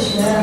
Hare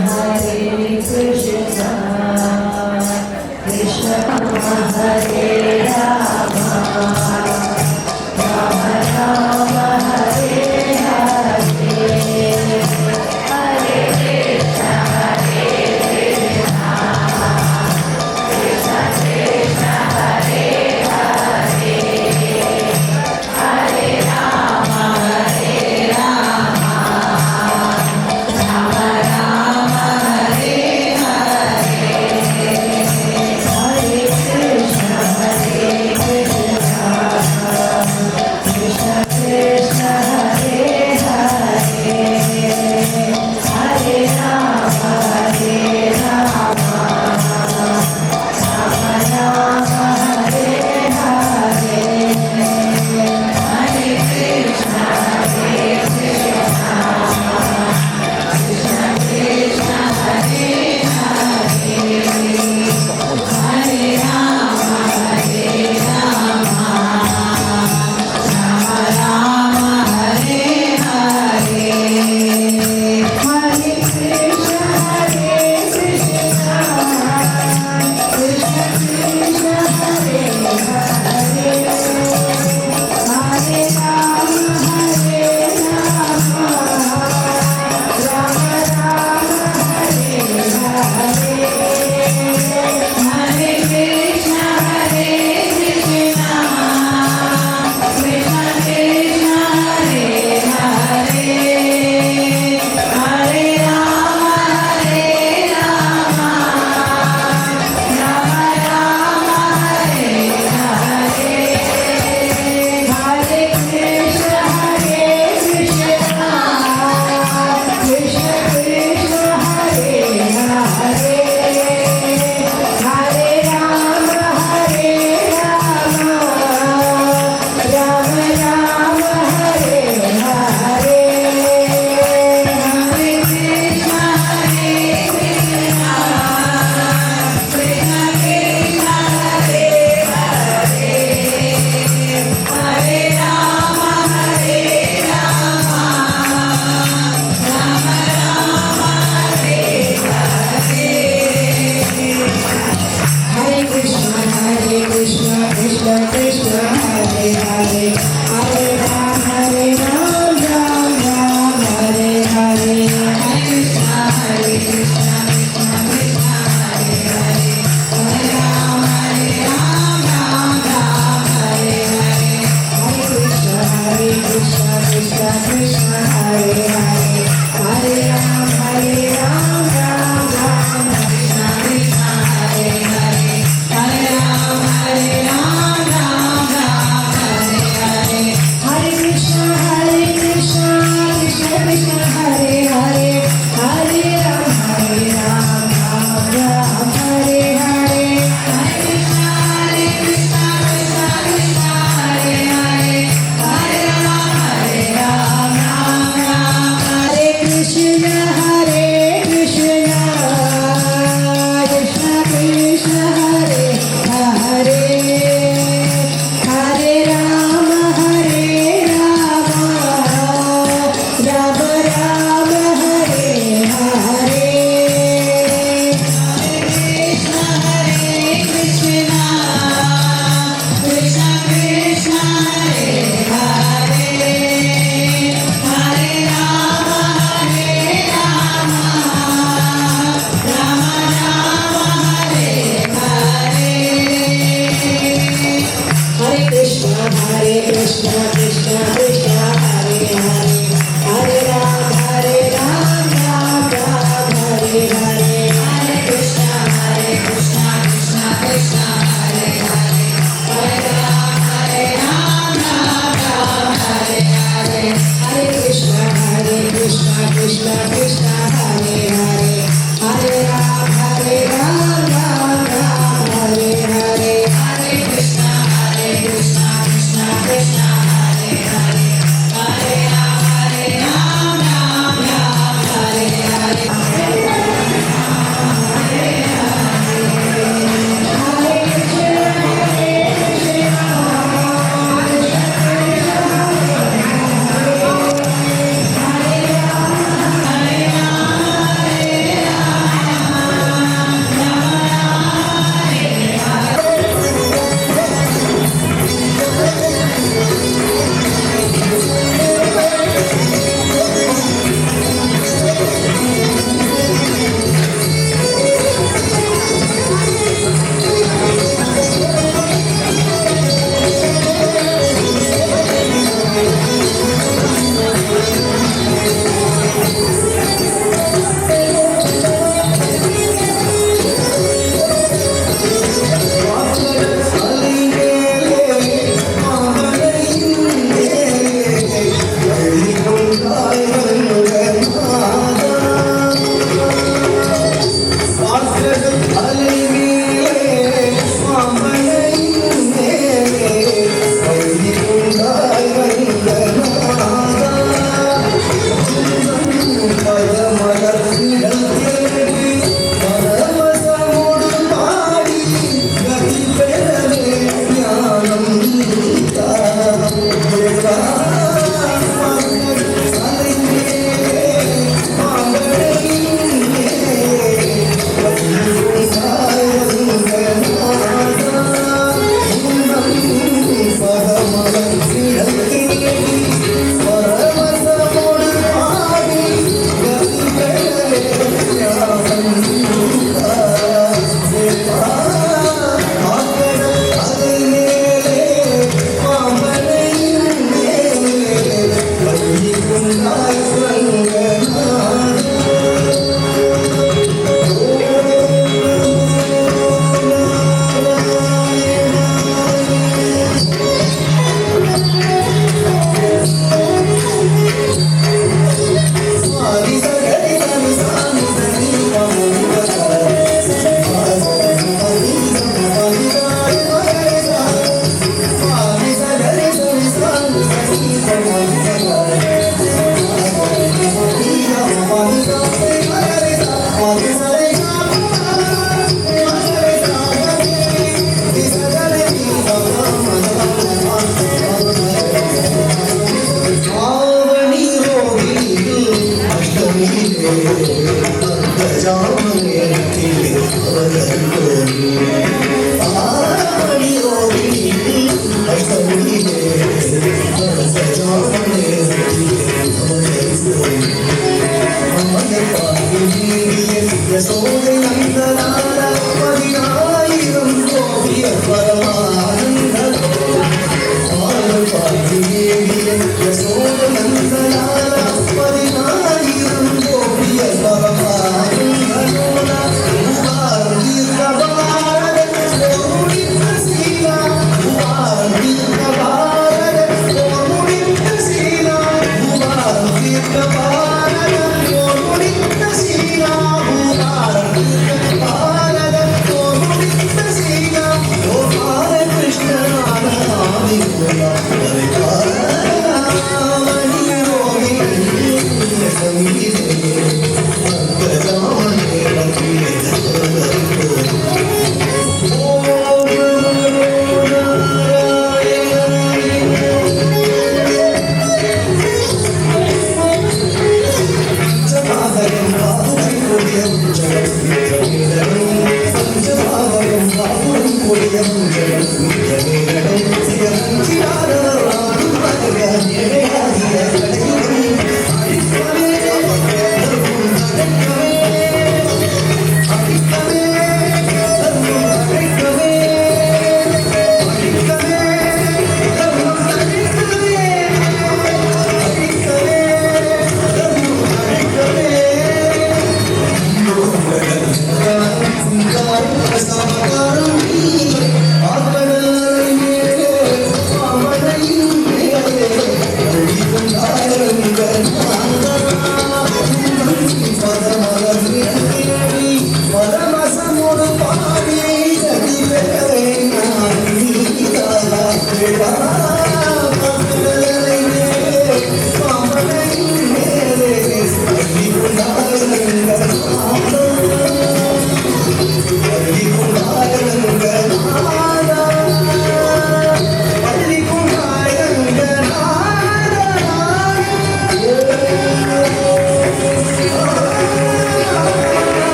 Yeah.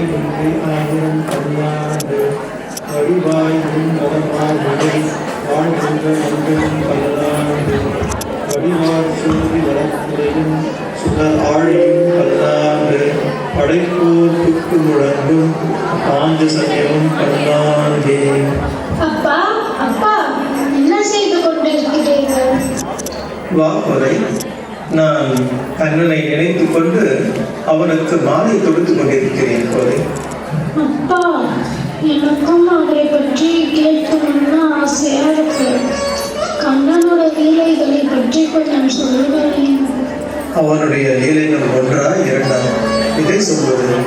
இன்றி ஆயிரம் கல்லாது வடிவாய் முன்மதமாய் மழை வாழ்கின்ற மன்றும் கல்லாது வடிவாய் சூழி வளர்த்துறையும் சுடர் ஆழியும் கல்லாது படைப்போர் புக்கு முழங்கும் பாஞ்ச சமயமும் கல்லாதே. அப்பா அப்பா, என்ன செய்து கொண்டிருக்கிறீர்கள்? வா கொலை, நான் கண்ணனை நினைத்துக் கொண்டு அவனுக்கு மாலை தொடுத்துக் கொண்டிருக்கிறேன் கொலை. அப்பா, எனக்கும் அவரை பற்றி கேட்கணும்னு ஆசையா இருக்கு. கண்ணனோட லீலைகளை பற்றி கொஞ்சம் சொல்லுவேன். அவனுடைய லீலைகள் ஒன்றா இரண்டா? இதை சொல்வது.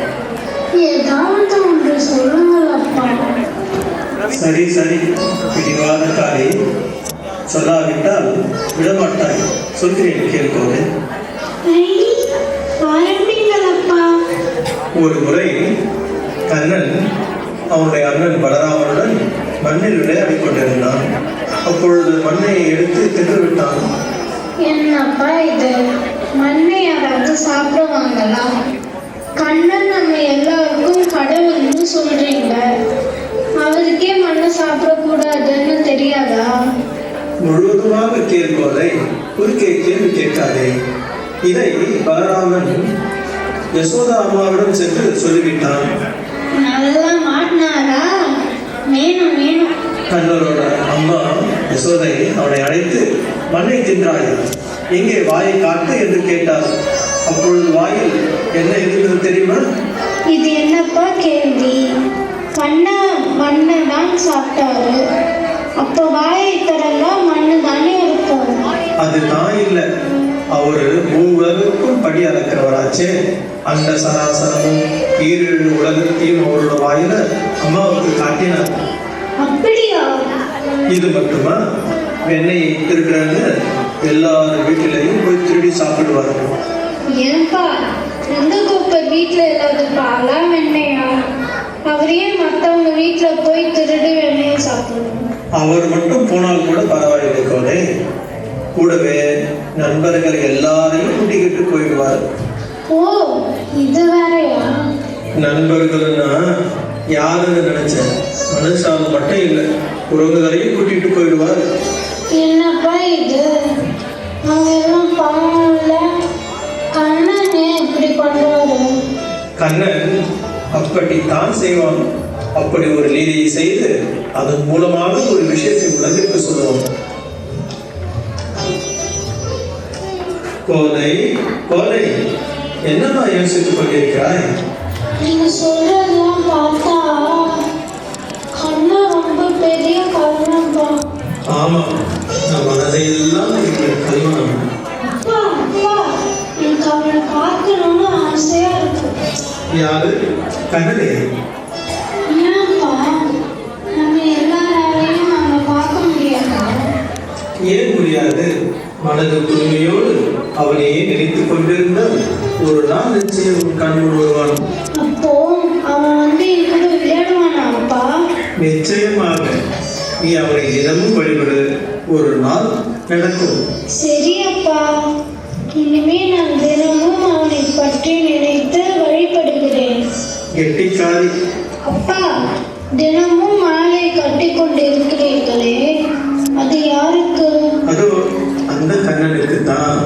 ஏதாவது ஒன்று சொல்லுங்கள் அப்பா. சரி சரி, பிடிவாத காலை சொல்லாவிட்டால் விடமாட்டாய். சொல்கிறேன் கேட்போது. ஆரம்பிங்கள் அப்பா. ஒரு முறை கண்ணன் அவனுடைய அண்ணன் பலராமனுடன் மண்ணில் விளையாடிக் கொண்டிருந்தான். அப்பொழுது மண்ணை எடுத்து தின்றுவிட்டான். என்னப்பா இது? மண்ணை யாராவது சாப்பிடுவாங்களா? கண்ணன் நம்ம எல்லாருக்கும் கடவுள்னு சொல்றீங்க, அவருக்கே மண்ணை சாப்பிடக்கூடாதுன்னு தெரியாதா? முழுவதுமாக கேட்போதை குறுக்கே கேள்வி கேட்காதே. இதை பலராமன் யசோதா அம்மாவிடம் சென்று சொல்லிவிட்டான். நல்லா மாட்டினாரா? வேணும் வேணும். கண்ணனோட அம்மா யசோதை அவனை அழைத்து மண்ணை தின்றாய், எங்கே வாயை காட்டு என்று கேட்டார். அப்பொழுது வாயில் என்ன இருந்தது தெரியுமா? இது என்னப்பா கேள்வி? மண்ணை தான் சாப்பிட்டாரு, அப்போ வாயை திறந்தா மண்ணு தானே இருக்கும். அது தான் இல்லை, அவரு மூவருக்கும் படி அளக்கிறவராச்சே. அந்த சராசரமும் ஈரேழு உலகத்தையும் அவரோட வாயில அம்மாவுக்கு காட்டினார். அப்படியா? இது மட்டுமா, வெண்ணெய் திருடுறன்னு எல்லாரும் வீட்டிலையும் போய் திருடி சாப்பிடுவார்கள். ஏன்பா, எந்த கோப்பை வீட்டுல இல்லாத பாலா வெண்ணையா? அவரையே மற்றவங்க வீட்டுல போய் திருடி வெண்ணையை சாப்பிடணும். அவர் மட்டும் போனால் கூட பரவாயில்லை கோலே, கூடவே நண்பர்கள் எல்லாரையும் கூட்டிக்கிட்டு போயிடுவார். ஓ, இது வேறையா? நண்பர்கள்னா யாருன்னு நினைச்சேன், மனுஷால மட்டும் இல்லை, உறவுகளையும் கூட்டிட்டு போயிடுவார். என்னப்பா இது? அவங்க எல்லாம் பாவம் இல்ல, கண்ணனே இப்படி பண்ணுவாரு. கண்ணன் அப்படித்தான் செய்வான். அப்படி ஒரு லீலையை செய்து அதன் மூலமாக ஒரு விஷயத்தை உலகிற்கு சொல்லுவான். கோதை கோதை, என்னமா யோசித்துக் கொண்டிருக்கிறாய்? நீங்க சொல்றதெல்லாம் பார்த்தா கண்ணன் ரொம்ப பெரிய கருணப்பா. ஆமா, நம் மனதையெல்லாம் கல்வனம். அப்பா அப்பா, எனக்கு அவனை பார்க்கணும்னு ஆசையா இருக்கு. யாரு? கண்ணனே? ஏன்ப்பா, நம்ம எல்லாராலையும் அவனை பார்க்க முடியாதா? ஏன் முடியாது? மனது தூய்மையோடு அவனையே நினைத்துக் கொண்டிருந்தால் ஒரு நாள் நிச்சயம் உன் கண்ணுள் வருவான். அப்போ அவன் வந்து என் விளையாடுவானா அப்பா? நிச்சயமாக. நீ அவனை தினமும் வழிபடு, ஒரு நாள் நடக்கும். சரி அப்பா, இனிமே நான் தினமும் அவனை பற்றி நினைத்து வழிபடுகிறேன். கெட்டிக்காரி. அப்பா, தினமும் மாலை கட்டி கொண்டு இருக்கிறீர்களே, அது யாருக்கு? அதோ அந்த கண்ணனுக்கு தான்.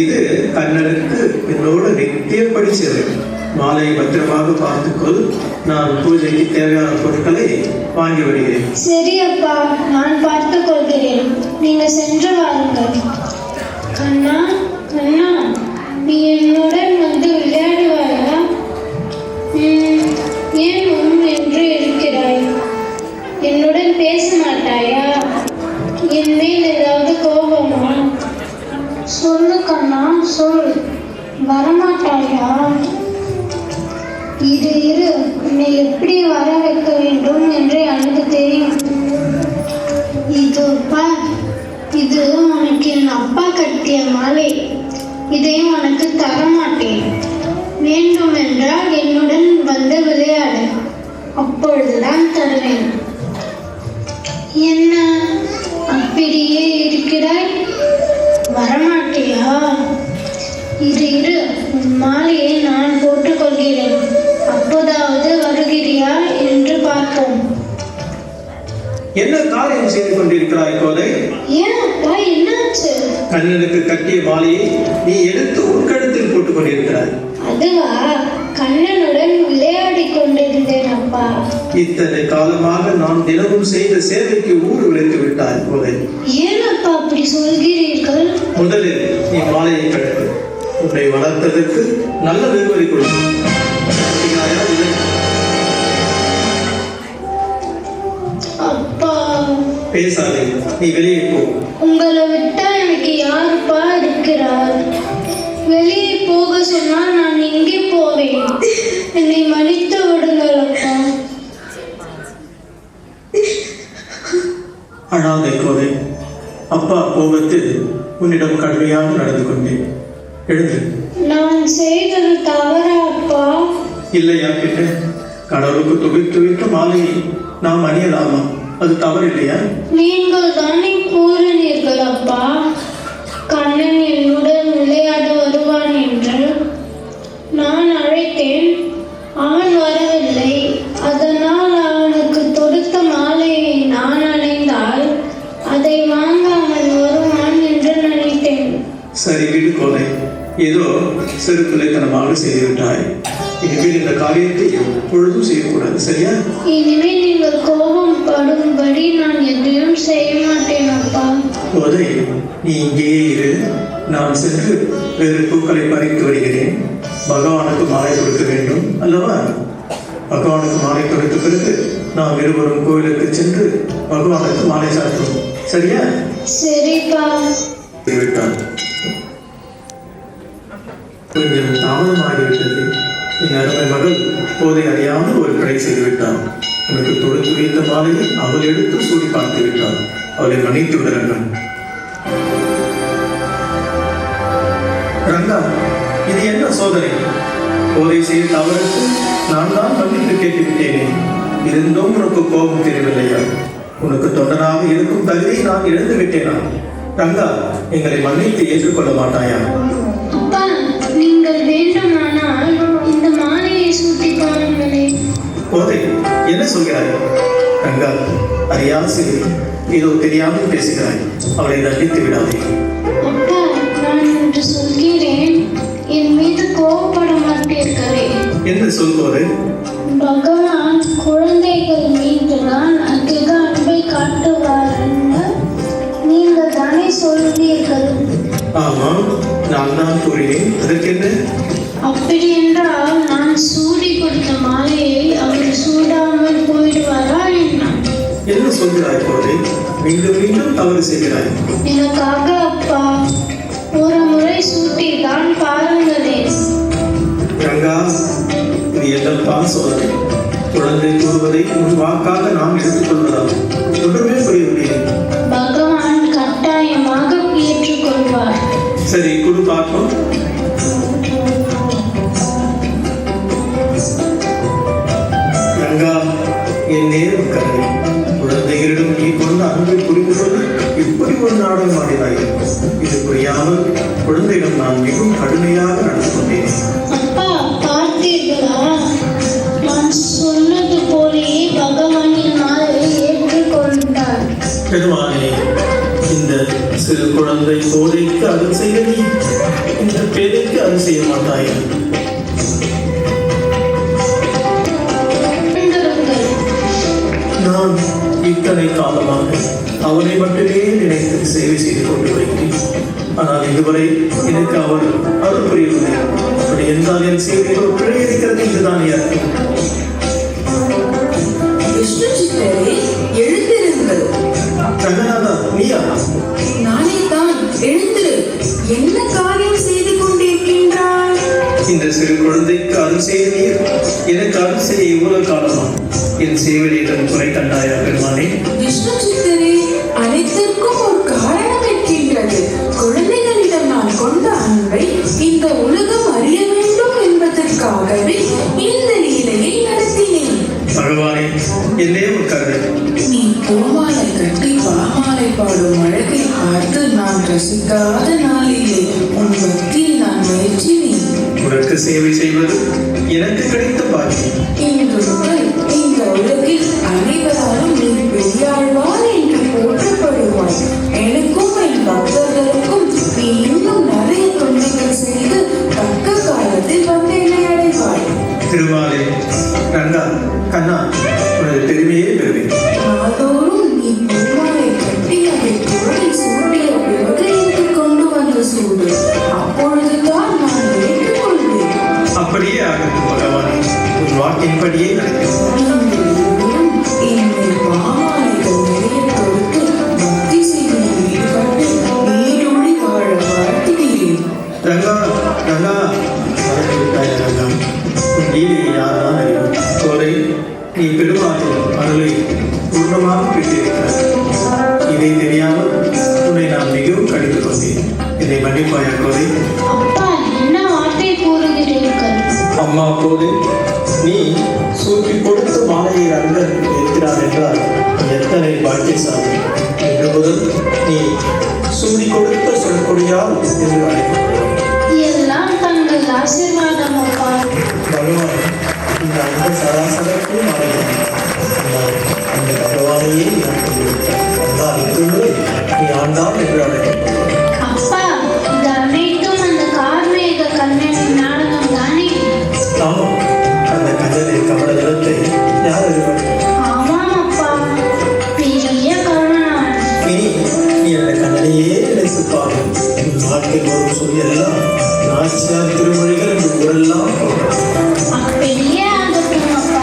இது கண்ணனுக்கு என்னோட நித்திய படிச்சது. மாலை பத்திரமாக பார்த்துக்கொள், நான் பூஜைக்கு தேவையான பொருட்களை வாங்கி வருகிறேன். சரி அப்பா, நான் பார்த்துக் கொள்கிறேன், நீங்க சென்று வாருங்கள். கண்ணா கண்ணா, நீ என்னுடன் வந்து விளையாடுவாயா? ஏன் என்று இருக்கிறாய்? என்னுடன் பேச மாட்டாயா? என் மேல் ஏதாவது கோபமா? சொல்லு கண்ணா, சொல். வரமாட்டாயா? இரு, உன்னை எப்படி வர வைக்க வேண்டும் என்று எனக்கு தெரியும். இதோப்பா, இது உனக்கு என் அப்பா கட்டிய மாலை. இதை உனக்கு தரமாட்டேன். வேண்டுமென்றால் என்னுடன் வந்து விளையாடு, அப்பொழுதுதான் தருவேன். என்ன அப்படியே இருக்கிறாய்? வரமாட்டியா? இரு, உன் மாலையை நான் போட்டுக்கொள்கிறேன், அப்போதான் என்ன காரியம் செய்து கொண்டிருக்கிறாய் கோதை? ஏன் அப்பா, என்னாச்சு? கண்ணனுக்கு கட்டிய மாலையை நீ எடுத்து உட்கழுத்தில் போட்டுக் கொண்டிருக்கிறாய். அதுவா, கண்ணனுடன் விளையாடி கொண்டிருந்தேன் அப்பா. இத்தனை காலமாக நான் தினமும் செய்த சேவைக்கு ஊறு விளைத்து விட்டாய் கோதை. ஏன் அப்பா அப்படி சொல்கிறீர்கள்? முதலில் நீ மாலையை கட்டு. உன்னை வளர்த்ததற்கு நல்ல வெகுமதி கொடு. அப்பா, பேசாதே, நீ வெளியே போ. உங்களை விட்டா எனக்கு யாருப்பா இருக்கிறார்? வெளியே போக சொன்னால் நான் எங்கே போவேன்? என்னை மன்னித்து விடுங்கள் அப்பா. அழாதே கோதை. அப்பா கோபத்தில் உன்னிடம் கடுமையாக நடந்து கொண்டேன். எழுந்து. நான் செய்தது தவறா அப்பா? இல்லையா கிட்ட கடவுளுக்கு துவித்து மாலையை நாம் அணியலாமா? அது தவறு இல்லையா? நீங்கள் தானே கூறினீர்கள் அப்பா, கண்ணன் என்னுடன் விளையாட வருவான் என்று. நான் அழைத்தேன், அவன் வரவில்லை. அதனால் அவனுக்கு தொடுத்த மாலையை நான் அணிந்தால் அதை வாங்க அவன் வருவான் என்று நினைத்தேன். சரி வீடு கோதை, ஏதோ சிறு பிள்ளைத்தனமாக செய்துவிட்டாய். இனிமேல் இந்த காரியத்தை எப்பொழுதும் செய்யக்கூடாது, சரியா? இனிமேல் நீங்கள் கோபம் படும்படி நான் எதையும் செய்ய மாட்டேன் அப்பா. கோதை, நீ இங்கேயே இரு. நான் சென்று வேறு பூக்களை பறித்து வருகிறேன். பகவானுக்கு மாலை கொடுக்க வேண்டும் அல்லவா? பகவானுக்கு மாலை கொடுத்த பிறகு நாம் இருவரும் கோயிலுக்கு சென்று பகவானுக்கு மாலை சாத்துவோம், சரியா? சரிப்பா. விட்டான். கொஞ்சம் தாமதமாகிவிட்டது. என் அருமை மகள் போதை அறியாமல் ஒரு கடை செய்துவிட்டான். உனக்கு தொடுத்து வைத்த மாலையை அவள் எடுத்து சூடி பார்த்து விட்டாள். அவளை மன்னித்து விட ரங்கன். ரங்கா, இது என்ன சோதனை? போதை செய்த தவறுக்கு நான் தான் மன்னித்து கேட்டுவிட்டேனே. இருந்தும் உனக்கு கோபம் தெரியவில்லையா? உனக்கு தொண்டனாக இருக்கும் தகுதியை நான் இழந்து விட்டேனா? ரங்கா, எங்களை மன்னித்து ஏற்றுக்கொள்ள மாட்டாயா? அப்பா, நீங்கள் வேண்டுமானால் இந்த மாலையை சூட்டி பாருங்களே. போதை, என்ன சொல்கிறாய்? ரங்கா, அறியாத சிறு ஏதோ தெரியாமல் பேசுகிறாய். அவளை தண்டித்து விடாதே. அப்பா, நான் ஒன்று சொல்கிறேன், என் மீது கோபப்பட மாட்டீர்களே. என்ன சொல்வது? பகவான் குழந்தைகள் மீது தான் அதிக அன்பை காட்டுவார்னு நீங்கள் தானே சொல்வீர்கள். ஆமாம், நான் தான் கூறினேன். அதற்கு என்ன? அப்படி என்றால் நான் சூடி கொடுத்த மாலையை அவர் சூடாமல் போயிடுவாரா என்ன? என்ன சொல்கிறாய் போதை? மீண்டும் மீண்டும் தவறு செய்கிறாய். எனக்காக அப்பா, ஒரு முறை சூட்டி தான் பாருங்களேன். ரங்கா, இது என்னப்பா சோதனை? குழந்தை கூறுவதை உன் வாக்காக நாம் எடுத்துக்கொள்வதா? ஒன்றுமே புரியவில்லை. பகவான் கட்டாயமாக ஏற்றுக்கொள்வார். சரி, குடு பார்ப்போம். ரங்கா, என் நேரம் கருவி. குழந்தைகளிடம் நீ கொண்ட அன்பை புரிந்து கொண்டு இப்படி ஒரு நாடகம் ஆடினாய். இது புரியாமல் குழந்தைகள் நான் மிகவும் கடுமையாக நடந்து கொண்டேன். அப்பா, பார்த்தீர்களா? நான் சொன்னது போலேயே பகவானின் மாலையை ஏற்றுக்கொண்டார். பெருமானே, இந்த சிறு குழந்தை போதைக்கு அருள் செய்ய நீ இந்த பேதைக்கு அருள் செய்ய மாட்டாய். நான் இத்தனை காலமாக அவனை மட்டுமே நினைத்து சேவை செய்து கொண்டு வருகிறேன். ஆனால் இதுவரை எனக்கு அவர் அருள் புரியவில்லை. அப்படி என்றால் என் சேவையில் ஒரு பிழை இருக்கிறது என்றுதான் அர்த்தம். விஷ்ணு சித்தரே, எழுந்திருங்கள். ரங்கநாதா, நீயா? நானே தான். எழுந்திரு. என்ன காரியம் செய்து கொண்டிருக்கின்றாய்? இந்த சிறு குழந்தைக்கு அருள் செய்ய நீர் எனக்கு அருள் செய்ய இவ்வளவு காலமா? என் சேவையிடம் குறை கண்டாயா பெருமானே? விஷ்ணு சித்தரே, அனைத்திற்கும் ஒரு காரணம் இருக்கின்றது. குழந்தைகளிடம் நான் கொண்ட அன்பை இந்த உலகம் அறிய வேண்டும் என்பதற்காகவே இந்த லீலையை நடத்தினேன். பகவானே, என்னே ஒரு கருணை. நீ பூமாலை கட்டி பாமாலை பாடும் அழகை பார்த்து நான் ரசிக்காத நாளிலே உன் பக்தியில் நான் முயற்சினேன். உனக்கு சேவை செய்வது எனக்கு கிடைத்த பாக்கியம். இன்று முதல் இந்த உலகில் அனைவராலும் நீ பெரியாழ்வா பெருமாளே, ரங்கா, கண்ணா, உனது பெருமையே பெறுவேன். நாள்தோறும் நீ பூமாலை கட்டி அதை தோழி சூட்டிய பிறகு எனக்கு கொண்டு வந்து சூடு. அப்பொழுதுதான் நான் ஏற்றுக்கொள்வேன். அப்படியே ஆகட்டும் பகவானே, உன் வாக்கின்படியே நடக்கும். என்னை பாமாலைகள் நிறைய கொடுத்து பக்தி செய்வதில் ஈடுபட்டு நீடோடி வாழ வாழ்த்துகிறேன். ரங்கா, ரங்கா, மறந்து விட்டாய் ரங்கா. உன் லீலையை யார்தான் அறிவோம். கோதை, நீ பெருமாளின் அருளை பூர்ணமாக பெற்றிருக்கிறாய். இதை தெரியாமல் உன்னை நான் மிகவும் கடிந்து கொண்டேன். என்னை மன்னிப்பாயா கோதை? அப்பா, என்ன வார்த்தை கூறுகிறீர்கள்? அம்மா கோதை, நீ சூப்பி கொடுத்த மாலையை ரங்கன் இருக்கிறான் என்றால் எத்தனை பாக்கியசாமி. இன்று முதல் நீ சூடி கொடுத்த சொற்கொடியால் என்று அழைக்கப்படுவாய். எல்லாம் தங்கள் ஆசீர்வாதம் அப்பா. பகவான் இந்த அந்த சராசரத்தையும் அடையும். அந்த பகவானையே நான் கொண்டிருக்கிறேன். ஆனால் இன்று நீ ஆண்டான் என்று அழைக்கப்படுவாய். அப்பா, இது அனைத்தும் அந்த கார்மேக கண்ணனின் நாடகம் தானே? ஆமாம், அந்த கண்ணனின் கமல நிலத்தை யார் அறிவார்? ஆமாம் அப்பா, பெரிய கருணான். இனி நீ அந்த கண்ணனையே நினைத்துப்பாரு. உன் நாட்டில் வரும் சொல்லியெல்லாம் நாச்சியார் திருமொழிகள் என்று ஊரெல்லாம் போகும். அப்படியே ஆகட்டும் அப்பா.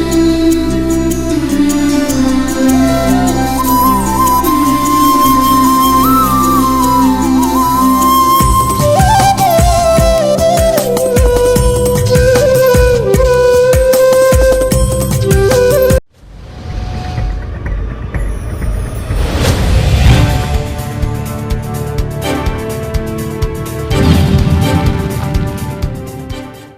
Thank you.